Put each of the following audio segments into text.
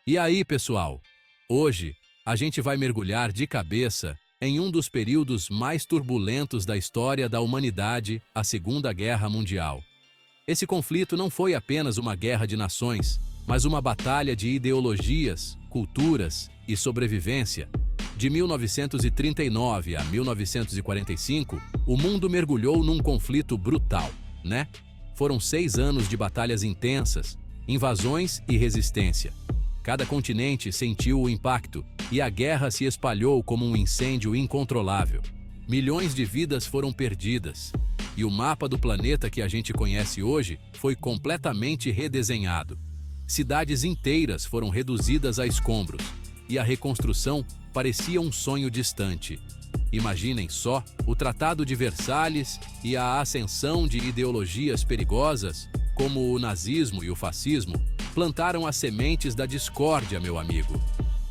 E aí, pessoal? Hoje, a gente vai mergulhar de cabeça em um dos períodos mais turbulentos da história da humanidade, a Segunda Guerra Mundial. Esse conflito não foi apenas uma guerra de nações, mas uma batalha de ideologias, culturas e sobrevivência. De 1939 a 1945, o mundo mergulhou num conflito brutal, né? Foram 6 anos de batalhas intensas, invasões e resistência. Cada continente sentiu o impacto e a guerra se espalhou como um incêndio incontrolável. Milhões de vidas foram perdidas e o mapa do planeta que a gente conhece hoje foi completamente redesenhado. Cidades inteiras foram reduzidas a escombros e a reconstrução parecia um sonho distante. Imaginem só o Tratado de Versalhes e a ascensão de ideologias perigosas, como o nazismo e o fascismo, plantaram as sementes da discórdia, meu amigo.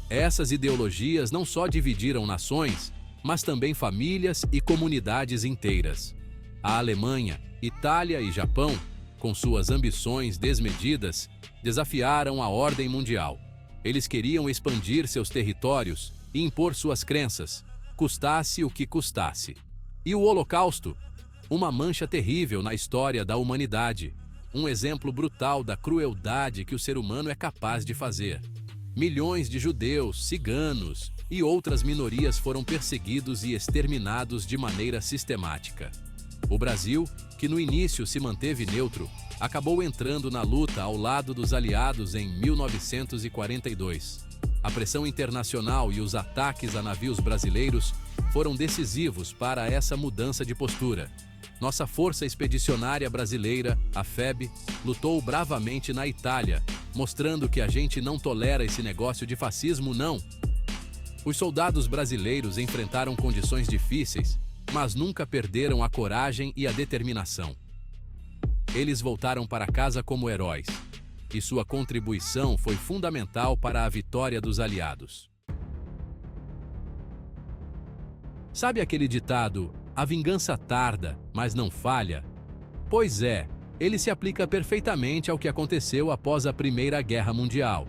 Essas ideologias não só dividiram nações, mas também famílias e comunidades inteiras. A Alemanha, Itália e Japão, com suas ambições desmedidas, desafiaram a ordem mundial. Eles queriam expandir seus territórios e impor suas crenças, custasse o que custasse. E o Holocausto? Uma mancha terrível na história da humanidade. Um exemplo brutal da crueldade que o ser humano é capaz de fazer. Milhões de judeus, ciganos e outras minorias foram perseguidos e exterminados de maneira sistemática. O Brasil, que no início se manteve neutro, acabou entrando na luta ao lado dos aliados em 1942. A pressão internacional e os ataques a navios brasileiros foram decisivos para essa mudança de postura. Nossa Força Expedicionária Brasileira, a FEB, lutou bravamente na Itália, mostrando que a gente não tolera esse negócio de fascismo, não. Os soldados brasileiros enfrentaram condições difíceis, mas nunca perderam a coragem e a determinação. Eles voltaram para casa como heróis, e sua contribuição foi fundamental para a vitória dos aliados. Sabe aquele ditado, a vingança tarda, mas não falha? Pois é, ele se aplica perfeitamente ao que aconteceu após a Primeira Guerra Mundial.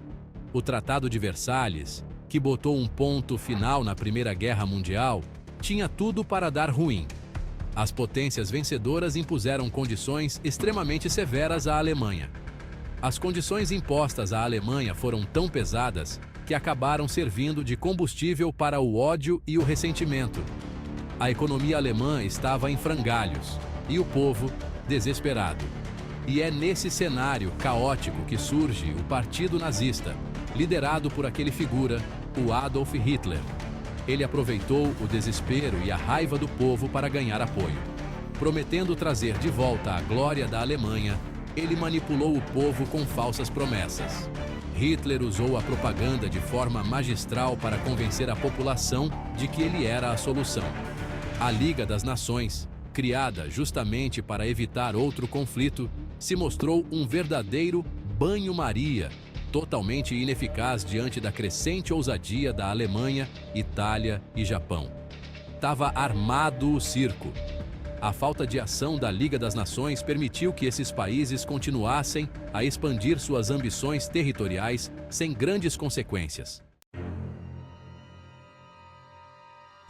O Tratado de Versalhes, que botou um ponto final na Primeira Guerra Mundial, tinha tudo para dar ruim. As potências vencedoras impuseram condições extremamente severas à Alemanha. As condições impostas à Alemanha foram tão pesadas que acabaram servindo de combustível para o ódio e o ressentimento. A economia alemã estava em frangalhos e o povo desesperado. E é nesse cenário caótico que surge o Partido Nazista, liderado por aquele figura, o Adolf Hitler. Ele aproveitou o desespero e a raiva do povo para ganhar apoio. Prometendo trazer de volta a glória da Alemanha, ele manipulou o povo com falsas promessas. Hitler usou a propaganda de forma magistral para convencer a população de que ele era a solução. A Liga das Nações, criada justamente para evitar outro conflito, se mostrou um verdadeiro banho-maria, totalmente ineficaz diante da crescente ousadia da Alemanha, Itália e Japão. Estava armado o circo. A falta de ação da Liga das Nações permitiu que esses países continuassem a expandir suas ambições territoriais sem grandes consequências.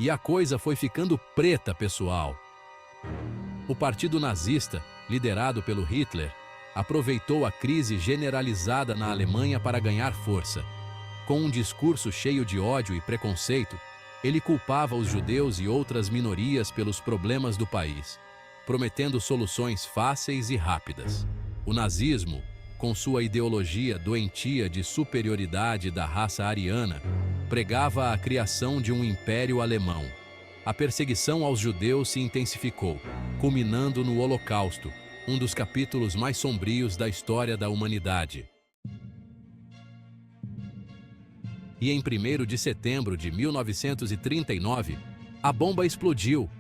E a coisa foi ficando preta, pessoal. O Partido Nazista, liderado pelo Hitler, aproveitou a crise generalizada na Alemanha para ganhar força. Com um discurso cheio de ódio e preconceito, ele culpava os judeus e outras minorias pelos problemas do país, prometendo soluções fáceis e rápidas. O nazismo, com sua ideologia doentia de superioridade da raça ariana, pregava a criação de um império alemão. A perseguição aos judeus se intensificou, culminando no Holocausto, um dos capítulos mais sombrios da história da humanidade. E em 1º de setembro de 1939, a bomba explodiu.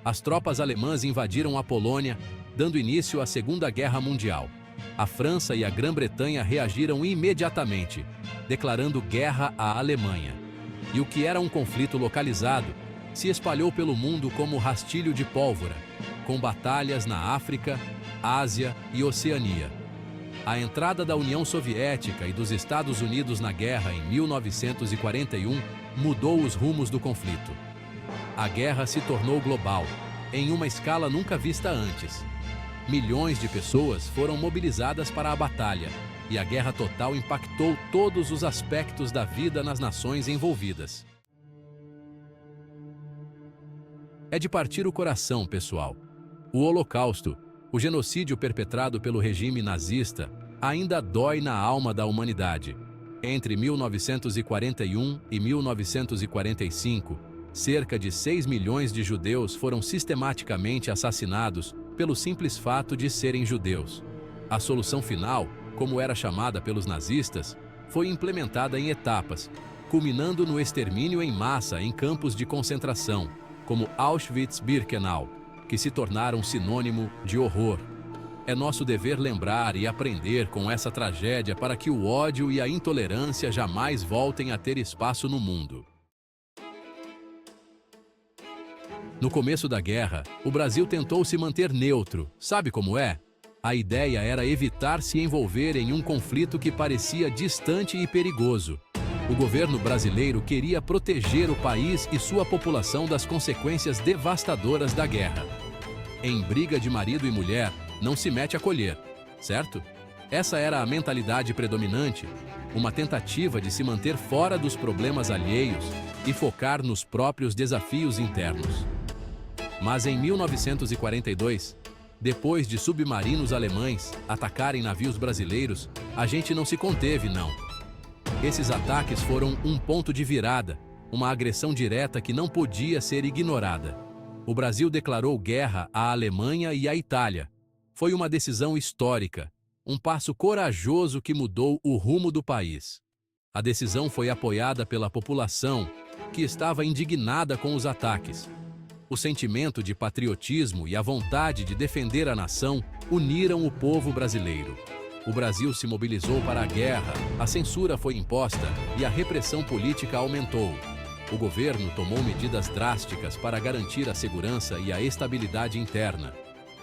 As tropas alemãs invadiram a Polônia, dando início à Segunda Guerra Mundial. A França e a Grã-Bretanha reagiram imediatamente, declarando guerra à Alemanha. E o que era um conflito localizado se espalhou pelo mundo como rastilho de pólvora, com batalhas na África, Ásia e Oceania. A entrada da União Soviética e dos Estados Unidos na guerra em 1941 mudou os rumos do conflito. A guerra se tornou global, em uma escala nunca vista antes. Milhões de pessoas foram mobilizadas para a batalha, e a guerra total impactou todos os aspectos da vida nas nações envolvidas. É de partir o coração, pessoal. O Holocausto, o genocídio perpetrado pelo regime nazista, ainda dói na alma da humanidade. Entre 1941 e 1945, cerca de 6 milhões de judeus foram sistematicamente assassinados pelo simples fato de serem judeus. A solução final, como era chamada pelos nazistas, foi implementada em etapas, culminando no extermínio em massa em campos de concentração, como Auschwitz-Birkenau, que se tornaram sinônimo de horror. É nosso dever lembrar e aprender com essa tragédia para que o ódio e a intolerância jamais voltem a ter espaço no mundo. No começo da guerra, o Brasil tentou se manter neutro. Sabe como é? A ideia era evitar se envolver em um conflito que parecia distante e perigoso. O governo brasileiro queria proteger o país e sua população das consequências devastadoras da guerra. Em briga de marido e mulher, não se mete a colher, certo? Essa era a mentalidade predominante, uma tentativa de se manter fora dos problemas alheios e focar nos próprios desafios internos. Mas em 1942, depois de submarinos alemães atacarem navios brasileiros, a gente não se conteve, não. Esses ataques foram um ponto de virada, uma agressão direta que não podia ser ignorada. O Brasil declarou guerra à Alemanha e à Itália. Foi uma decisão histórica, um passo corajoso que mudou o rumo do país. A decisão foi apoiada pela população, que estava indignada com os ataques. O sentimento de patriotismo e a vontade de defender a nação uniram o povo brasileiro. O Brasil se mobilizou para a guerra, a censura foi imposta e a repressão política aumentou. O governo tomou medidas drásticas para garantir a segurança e a estabilidade interna.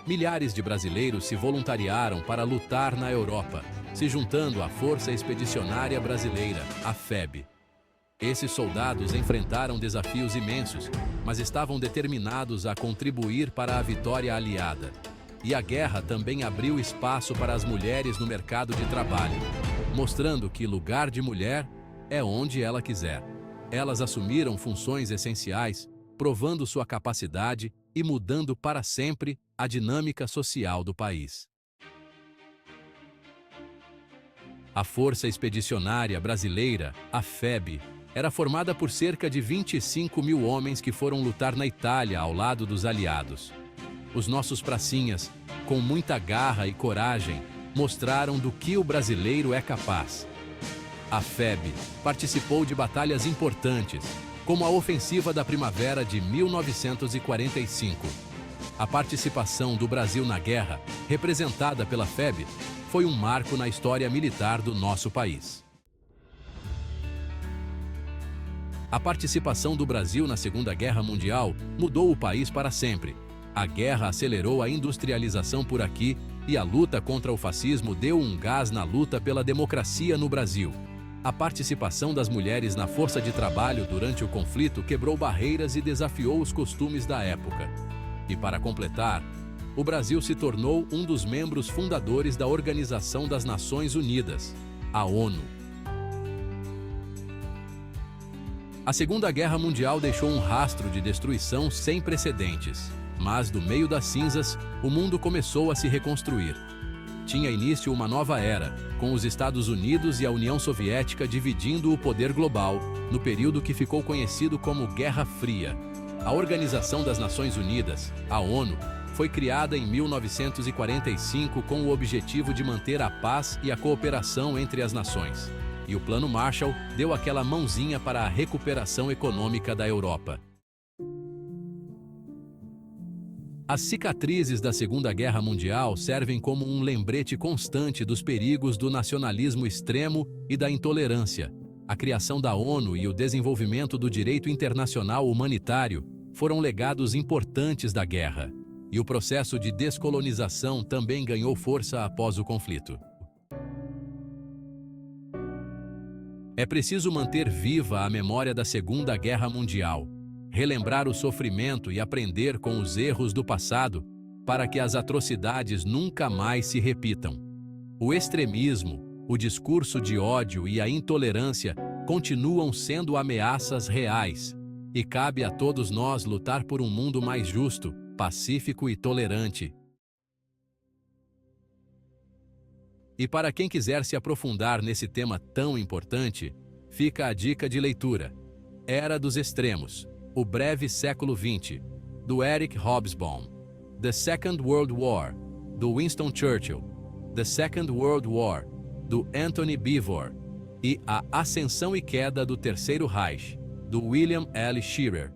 Milhares de brasileiros se voluntariaram para lutar na Europa, se juntando à Força Expedicionária Brasileira, a FEB. Esses soldados enfrentaram desafios imensos, mas estavam determinados a contribuir para a vitória aliada. E a guerra também abriu espaço para as mulheres no mercado de trabalho, mostrando que lugar de mulher é onde ela quiser. Elas assumiram funções essenciais, provando sua capacidade e mudando para sempre a dinâmica social do país. A Força Expedicionária Brasileira, a FEB, era formada por cerca de 25 mil homens que foram lutar na Itália ao lado dos aliados. Os nossos pracinhas, com muita garra e coragem, mostraram do que o brasileiro é capaz. A FEB participou de batalhas importantes, como a Ofensiva da Primavera de 1945. A participação do Brasil na guerra, representada pela FEB, foi um marco na história militar do nosso país. A participação do Brasil na Segunda Guerra Mundial mudou o país para sempre. A guerra acelerou a industrialização por aqui e a luta contra o fascismo deu um gás na luta pela democracia no Brasil. A participação das mulheres na força de trabalho durante o conflito quebrou barreiras e desafiou os costumes da época. E para completar, o Brasil se tornou um dos membros fundadores da Organização das Nações Unidas, a ONU. A Segunda Guerra Mundial deixou um rastro de destruição sem precedentes. Mas, do meio das cinzas, o mundo começou a se reconstruir. Tinha início uma nova era, com os Estados Unidos e a União Soviética dividindo o poder global, no período que ficou conhecido como Guerra Fria. A Organização das Nações Unidas, a ONU, foi criada em 1945 com o objetivo de manter a paz e a cooperação entre as nações. E o Plano Marshall deu aquela mãozinha para a recuperação econômica da Europa. As cicatrizes da Segunda Guerra Mundial servem como um lembrete constante dos perigos do nacionalismo extremo e da intolerância. A criação da ONU e o desenvolvimento do direito internacional humanitário foram legados importantes da guerra. E o processo de descolonização também ganhou força após o conflito. É preciso manter viva a memória da Segunda Guerra Mundial, relembrar o sofrimento e aprender com os erros do passado para que as atrocidades nunca mais se repitam. O extremismo, o discurso de ódio e a intolerância continuam sendo ameaças reais, e cabe a todos nós lutar por um mundo mais justo, pacífico e tolerante. E para quem quiser se aprofundar nesse tema tão importante, fica a dica de leitura: Era dos Extremos, O Breve Século XX, do Eric Hobsbawm. The Second World War, do Winston Churchill. The Second World War, do Anthony Beevor. E A Ascensão e Queda do Terceiro Reich, do William L. Shirer.